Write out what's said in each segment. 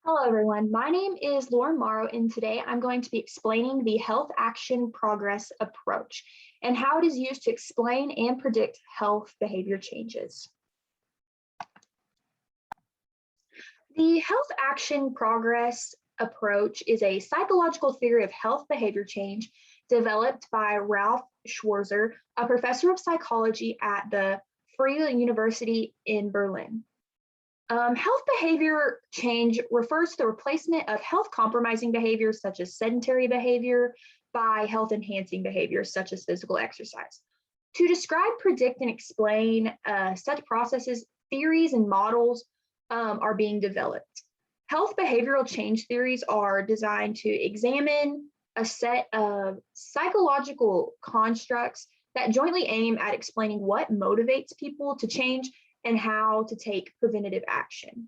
Hello, everyone. My name is Lauren Morrow, and today I'm going to be explaining the Health Action Progress approach and how it is used to explain and predict health behavior changes. The Health Action Progress approach is a psychological theory of health behavior change developed by Ralph Schwarzer, a professor of psychology at the Freie University in Berlin. Health behavior change refers to the replacement of health compromising behaviors such as sedentary behavior by health enhancing behaviors such as physical exercise. To describe, predict, and explain such processes, theories and models are being developed. Health behavioral change theories are designed to examine a set of psychological constructs that jointly aim at explaining what motivates people to change and how to take preventative action.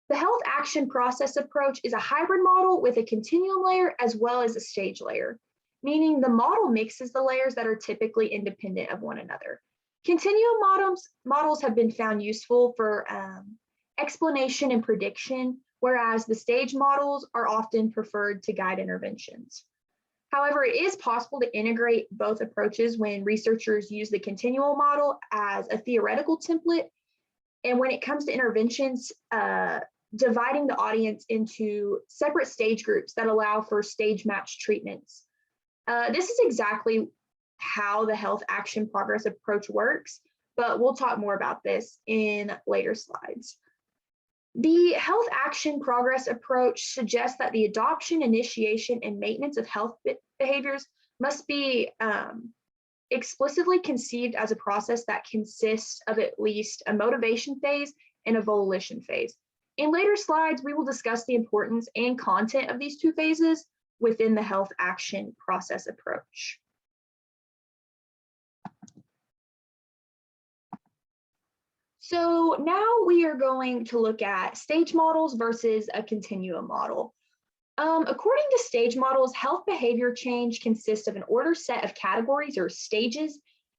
The health action process approach is a hybrid model with a continuum layer as well as a stage layer, meaning the model mixes the layers that are typically independent of one another. Continuum models have been found useful for explanation and prediction, whereas the stage models are often preferred to guide interventions. However, it is possible to integrate both approaches when researchers use the continual model as a theoretical template. And when it comes to interventions, dividing the audience into separate stage groups that allow for stage match treatments. This is exactly how the health action progress approach works, but we'll talk more about this in later slides. The health action progress approach suggests that the adoption, initiation, and maintenance of health behaviors must be explicitly conceived as a process that consists of at least a motivation phase and a volition phase. In later slides, we will discuss the importance and content of these two phases within the health action process approach. So now we are going to look at stage models versus a continuum model. According to stage models, health behavior change consists of an ordered set of categories or stages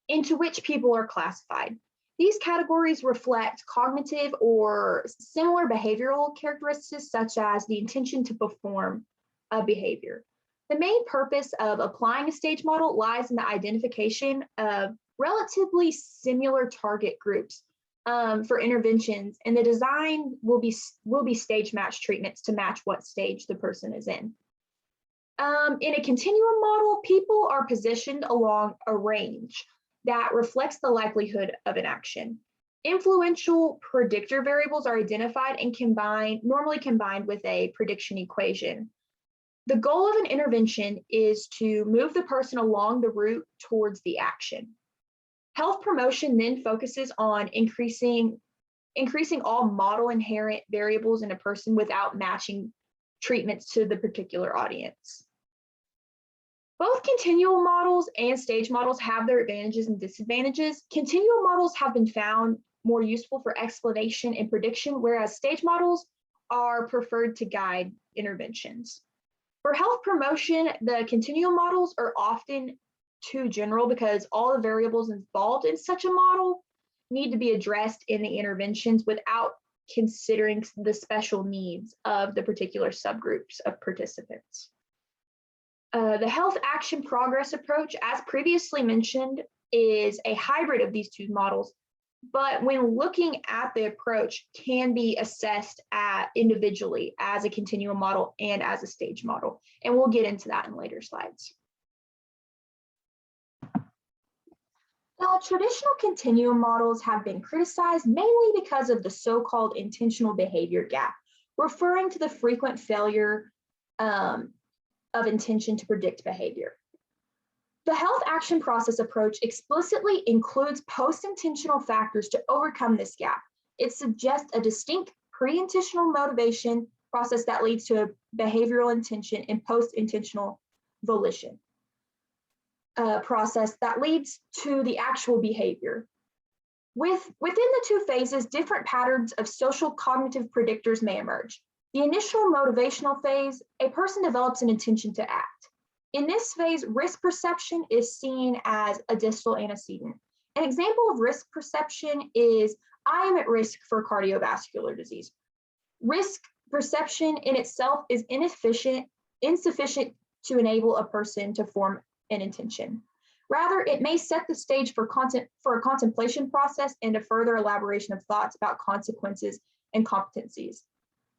into which people are classified. These categories reflect cognitive or similar behavioral characteristics, such as the intention to perform a behavior. The main purpose of applying a stage model lies in the identification of relatively similar target groups for interventions, and the design will be stage match treatments to match what stage the person is in. In a continuum model, people are positioned along a range that reflects the likelihood of an action. Influential predictor variables are identified and normally combined with a prediction equation. The goal of an intervention is to move the person along the route towards the action. Health promotion then focuses on increasing all model inherent variables in a person without matching treatments to the particular audience. Both continual models and stage models have their advantages and disadvantages. Continual models have been found more useful for explanation and prediction, whereas stage models are preferred to guide interventions. For health promotion, the continuum models are often too general because all the variables involved in such a model need to be addressed in the interventions without considering the special needs of the particular subgroups of participants. The health action progress approach, as previously mentioned, is a hybrid of these two models, but when looking at the approach can be assessed individually as a continuum model and as a stage model. And we'll get into that in later slides. Now, traditional continuum models have been criticized mainly because of the so-called intentional behavior gap, referring to the frequent failure of intention to predict behavior. The health action process approach explicitly includes post-intentional factors to overcome this gap. It suggests a distinct pre-intentional motivation process that leads to a behavioral intention and post-intentional volition process that leads to the actual behavior. Within the two phases, different patterns of social cognitive predictors may emerge. The initial motivational phase, a person develops an intention to act. In this phase, risk perception is seen as a distal antecedent. An example of risk perception is, I am at risk for cardiovascular disease. Risk perception in itself is insufficient to enable a person to form an intention. Rather, it may set the stage for a contemplation process and a further elaboration of thoughts about consequences and competencies.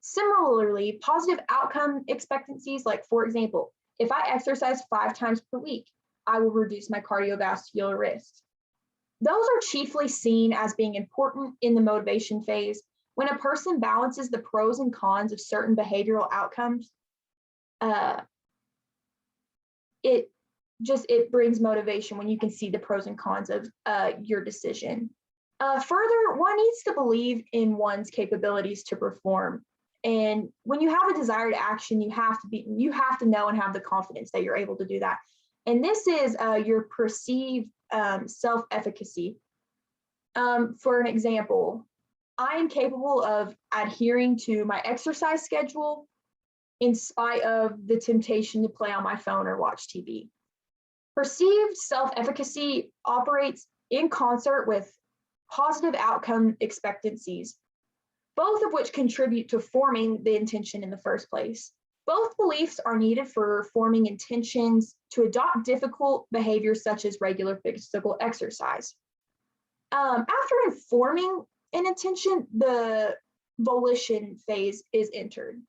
Similarly, positive outcome expectancies, like for example, if I exercise 5 times per week, I will reduce my cardiovascular risks. Those are chiefly seen as being important in the motivation phase when a person balances the pros and cons of certain behavioral outcomes. It brings motivation when you can see the pros and cons of your decision. Further, one needs to believe in one's capabilities to perform. And when you have a desired action, you have to know and have the confidence that you're able to do that. And this is your perceived self-efficacy. For an example, I am capable of adhering to my exercise schedule in spite of the temptation to play on my phone or watch TV. Perceived self-efficacy operates in concert with positive outcome expectancies, both of which contribute to forming the intention in the first place. Both beliefs are needed for forming intentions to adopt difficult behaviors such as regular physical exercise. After informing an intention, the volition phase is entered.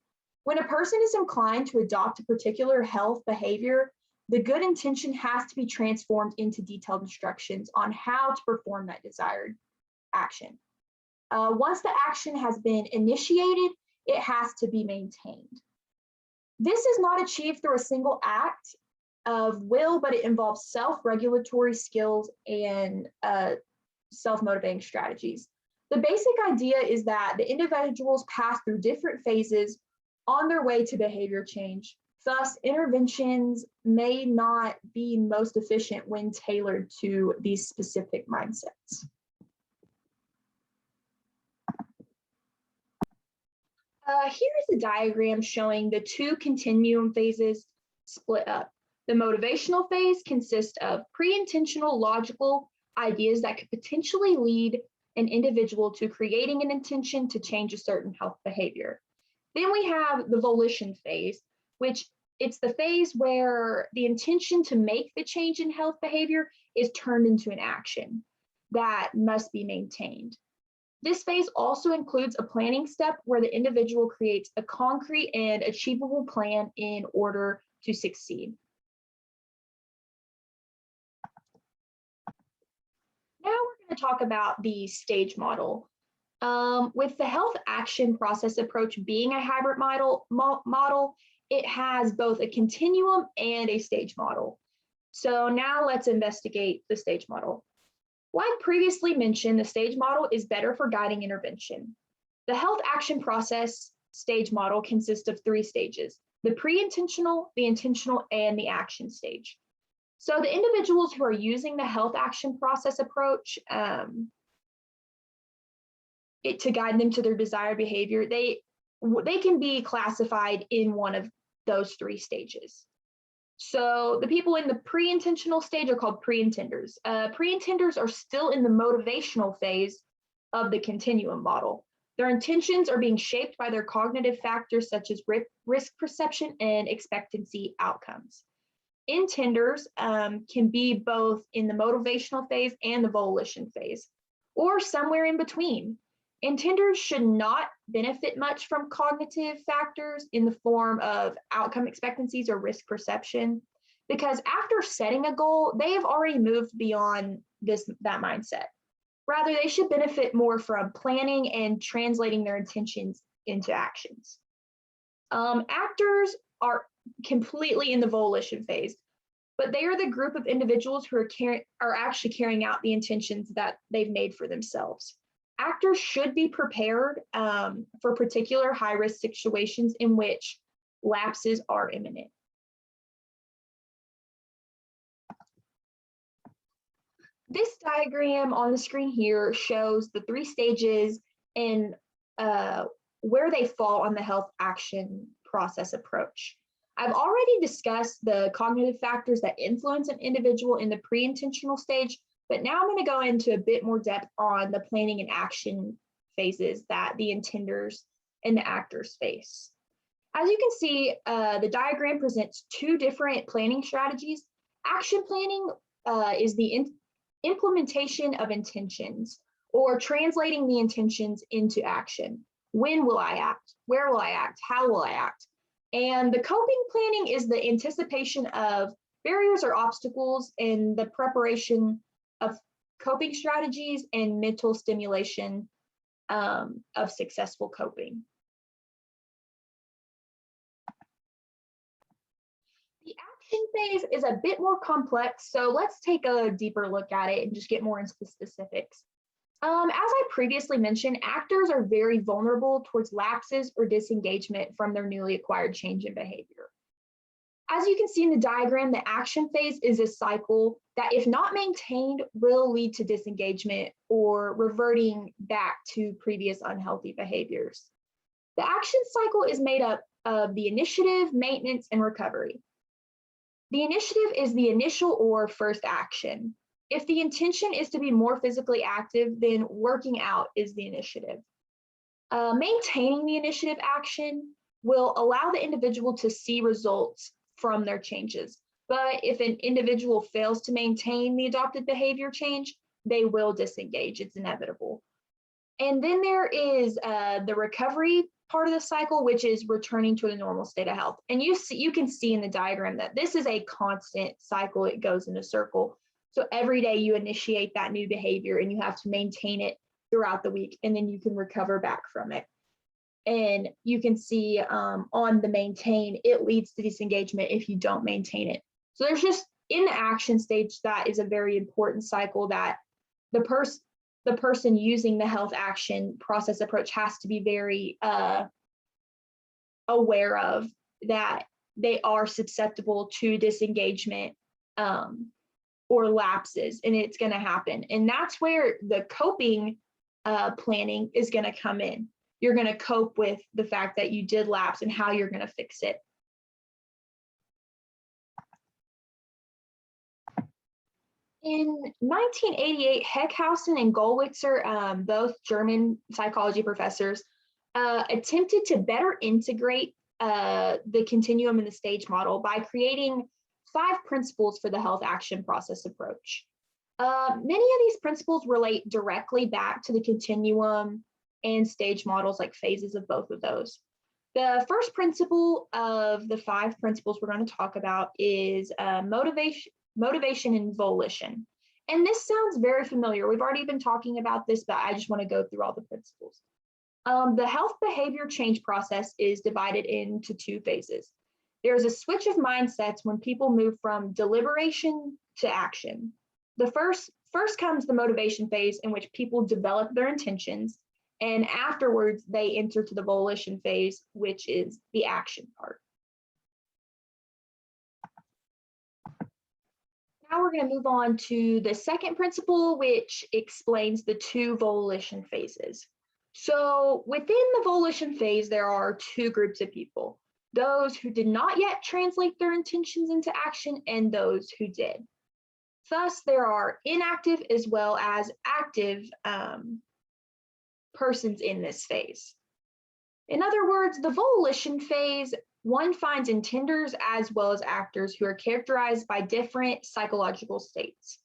When a person is inclined to adopt a particular health behavior, the good intention has to be transformed into detailed instructions on how to perform that desired action. Once the action has been initiated, it has to be maintained. This is not achieved through a single act of will, but it involves self-regulatory skills and self-motivating strategies. The basic idea is that the individuals pass through different phases on their way to behavior change. Thus, interventions may not be most efficient when tailored to these specific mindsets. Here's a diagram showing the 2 continuum phases split up. The motivational phase consists of pre-intentional logical ideas that could potentially lead an individual to creating an intention to change a certain health behavior. Then we have the volition phase, which it's the phase where the intention to make the change in health behavior is turned into an action that must be maintained. This phase also includes a planning step where the individual creates a concrete and achievable plan in order to succeed. Now we're going to talk about the stage model. With the health action process approach being a hybrid model, it has both a continuum and a stage model. So now let's investigate the stage model. Like previously mentioned, the stage model is better for guiding intervention. The health action process stage model consists of 3 stages: the pre-intentional, the intentional, and the action stage. So the individuals who are using the health action process approach to guide them to their desired behavior, they can be classified in one of those 3 stages. So the people in the pre-intentional stage are called pre-intenders. Pre-intenders are still in the motivational phase of the continuum model. Their intentions are being shaped by their cognitive factors such as risk perception and expectancy outcomes. Intenders can be both in the motivational phase and the volition phase, or somewhere in between. Intenders should not benefit much from cognitive factors in the form of outcome expectancies or risk perception, because after setting a goal, they have already moved beyond that mindset. Rather, they should benefit more from planning and translating their intentions into actions. Actors are completely in the volition phase, but they are the group of individuals who are actually carrying out the intentions that they've made for themselves. Actors should be prepared for particular high-risk situations in which lapses are imminent. This diagram on the screen here shows the 3 stages and where they fall on the health action process approach. I've already discussed the cognitive factors that influence an individual in the pre-intentional stage, but now I'm going to go into a bit more depth on the planning and action phases that the intenders in the actor's face. As you can see, the diagram presents two different planning strategies. Action planning is the implementation of intentions, or translating the intentions into action. When will I act? Where will I act? How will I act? And the coping planning is the anticipation of barriers or obstacles and the preparation of coping strategies and mental stimulation of successful coping. The action phase is a bit more complex, so let's take a deeper look at it and just get more into the specifics. As I previously mentioned, actors are very vulnerable towards lapses or disengagement from their newly acquired change in behavior. As you can see in the diagram, the action phase is a cycle that, if not maintained, will lead to disengagement or reverting back to previous unhealthy behaviors. The action cycle is made up of the initiative, maintenance, and recovery. The initiative is the initial or first action. If the intention is to be more physically active, then working out is the initiative. Maintaining the initiative action will allow the individual to see results from their changes. But if an individual fails to maintain the adopted behavior change, they will disengage. It's inevitable. And then there is the recovery part of the cycle, which is returning to a normal state of health. And you can see in the diagram that this is a constant cycle. It goes in a circle. So every day you initiate that new behavior and you have to maintain it throughout the week, and then you can recover back from it. And you can see on the maintain, it leads to disengagement if you don't maintain it. So there's just, in the action stage, that is a very important cycle that the person using the health action process approach has to be very aware of, that they are susceptible to disengagement or lapses, and it's going to happen. And that's where the coping planning is going to come in. You're going to cope with the fact that you did lapse and how you're going to fix it. In 1988, Heckhausen and Gollwitzer, both German psychology professors, attempted to better integrate the continuum in the stage model by creating 5 principles for the health action process approach. Many of these principles relate directly back to the continuum and stage models, like phases of both of those. The first principle of the 5 principles we're going to talk about is motivation and volition. And this sounds very familiar. We've already been talking about this, but I just want to go through all the principles. The health behavior change process is divided into 2 phases. There's a switch of mindsets when people move from deliberation to action. The first comes the motivation phase, in which people develop their intentions, and afterwards they enter to the volition phase, which is the action part. Now we're going to move on to the second principle, which explains the 2 volition phases. So within the volition phase, there are 2 groups of people: those who did not yet translate their intentions into action and those who did. Thus, there are inactive as well as active persons in this phase. In other words, the volition phase, one finds intenders as well as actors who are characterized by different psychological states.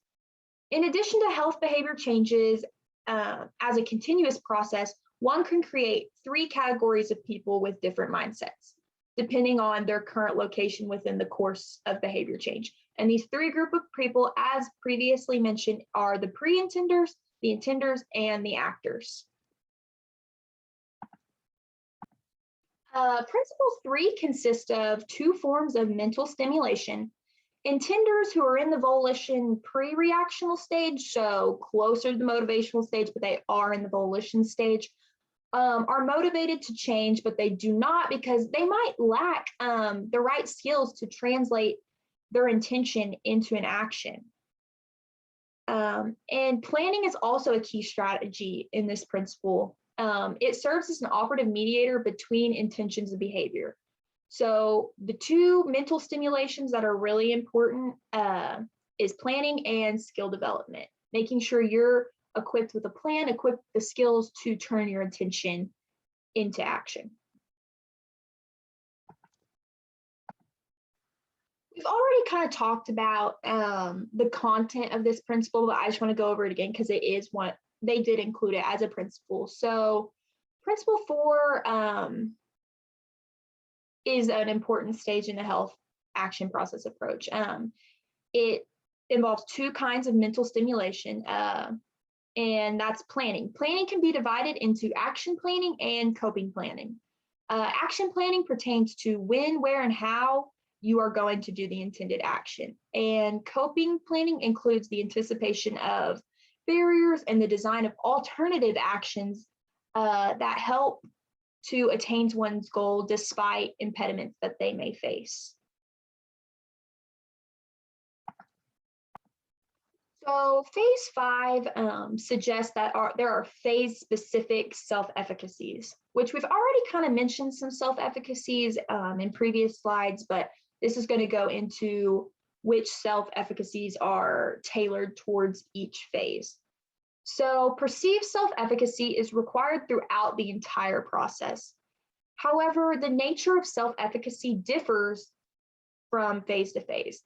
In addition to health behavior changes, as a continuous process, one can create 3 categories of people with different mindsets, depending on their current location within the course of behavior change. And these 3 groups of people, as previously mentioned, are the pre-intenders, the intenders, and the actors. Principle 3 consists of 2 forms of mental stimulation. Intenders, who are in the volition pre-reactional stage, so closer to the motivational stage, but they are in the volition stage, are motivated to change, but they do not, because they might lack the right skills to translate their intention into an action. And planning is also a key strategy in this principle. It serves as an operative mediator between intentions and behavior. So the 2 mental stimulations that are really important is planning and skill development, making sure you're equipped with a plan, equipped with the skills to turn your intention into action. We've already kind of talked about the content of this principle, but I just want to go over it again because it is one, they did include it as a principle. So principle 4 is an important stage in the health action process approach. It involves 2 kinds of mental stimulation, and that's planning. Planning can be divided into action planning and coping planning. Action planning pertains to when, where, and how you are going to do the intended action. And coping planning includes the anticipation of barriers and the design of alternative actions that help to attain one's goal despite impediments that they may face. So phase 5 suggests that there are phase-specific self-efficacies, which we've already kind of mentioned some self-efficacies in previous slides, but this is going to go into which self-efficacies are tailored towards each phase. So perceived self-efficacy is required throughout the entire process. However, the nature of self-efficacy differs from phase to phase.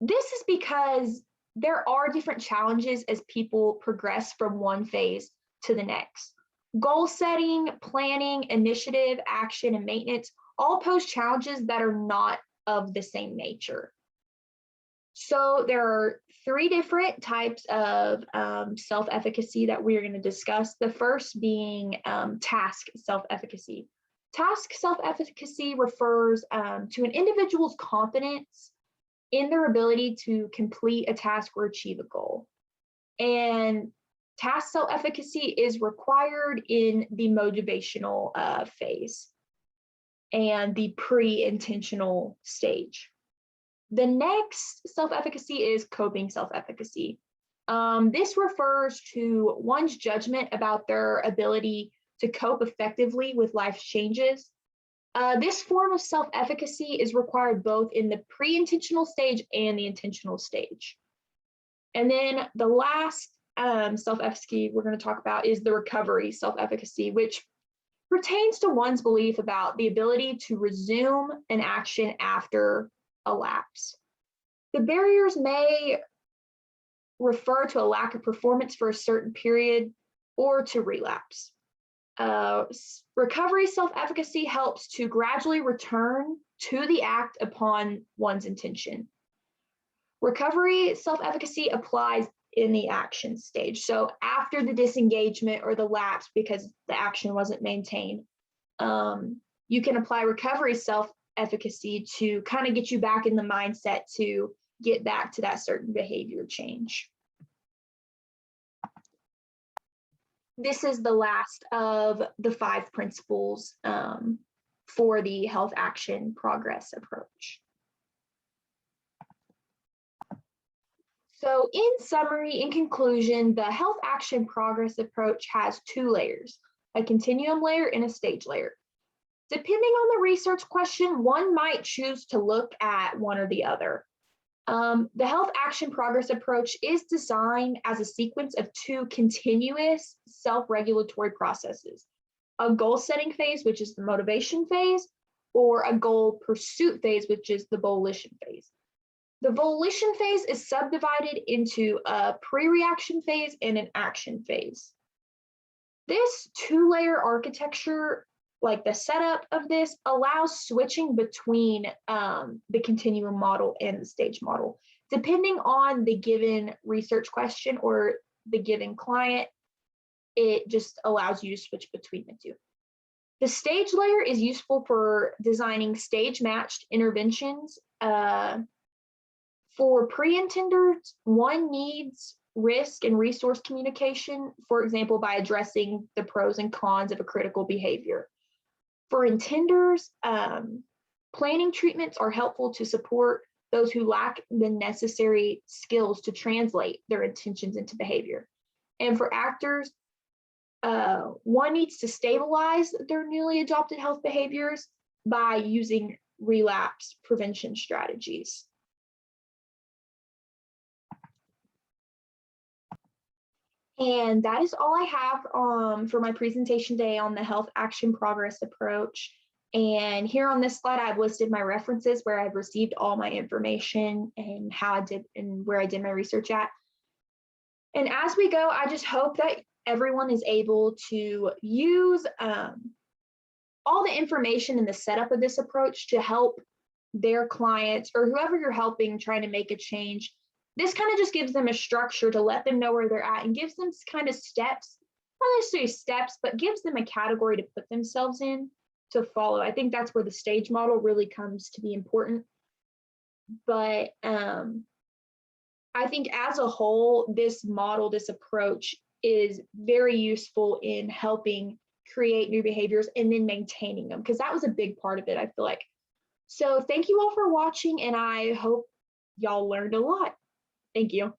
This is because there are different challenges as people progress from one phase to the next. Goal setting, planning, initiative, action, and maintenance all pose challenges that are not of the same nature. So there are 3 different types of self-efficacy that we're going to discuss. The first being task self-efficacy. Task self-efficacy refers to an individual's confidence in their ability to complete a task or achieve a goal. And task self-efficacy is required in the motivational phase and the pre-intentional stage. The next self-efficacy is coping self-efficacy. This refers to one's judgment about their ability to cope effectively with life's changes. This form of self-efficacy is required both in the pre-intentional stage and the intentional stage. And then the last self-efficacy we're going to talk about is the recovery self-efficacy, which pertains to one's belief about the ability to resume an action after a lapse. The barriers may refer to a lack of performance for a certain period or to relapse. Recovery self-efficacy helps to gradually return to the act upon one's intention. Recovery self-efficacy applies in the action stage. So after the disengagement or the lapse because the action wasn't maintained, you can apply recovery self-efficacy to kind of get you back in the mindset to get back to that certain behavior change. This is the last of the 5 principles for the health action progress approach. So in summary, in conclusion, the health action progress approach has 2 layers, a continuum layer and a stage layer. Depending on the research question, one might choose to look at one or the other. The health action progress approach is designed as a sequence of 2 continuous self-regulatory processes, a goal setting phase, which is the motivation phase, or a goal pursuit phase, which is the volition phase. The volition phase is subdivided into a pre-reaction phase and an action phase. This 2-layer architecture, like the setup of this, allows switching between the continuum model and the stage model. Depending on the given research question or the given client, it just allows you to switch between the 2. The stage layer is useful for designing stage-matched interventions. For pre-intenders, one needs risk and resource communication, for example, by addressing the pros and cons of a critical behavior. For intenders, planning treatments are helpful to support those who lack the necessary skills to translate their intentions into behavior. And for actors, one needs to stabilize their newly adopted health behaviors by using relapse prevention strategies. And that is all I have for my presentation today on the health action progress approach. And here on this slide, I've listed my references where I've received all my information and how I did and where I did my research at. And as we go, I just hope that everyone is able to use all the information in the setup of this approach to help their clients or whoever you're helping trying to make a change. This kind of just gives them a structure to let them know where they're at and gives them kind of steps, not necessarily steps, but gives them a category to put themselves in to follow. I think that's where the stage model really comes to be important. But I think as a whole, this model, this approach is very useful in helping create new behaviors and then maintaining them, because that was a big part of it, I feel like. So thank you all for watching, and I hope y'all learned a lot. Thank you.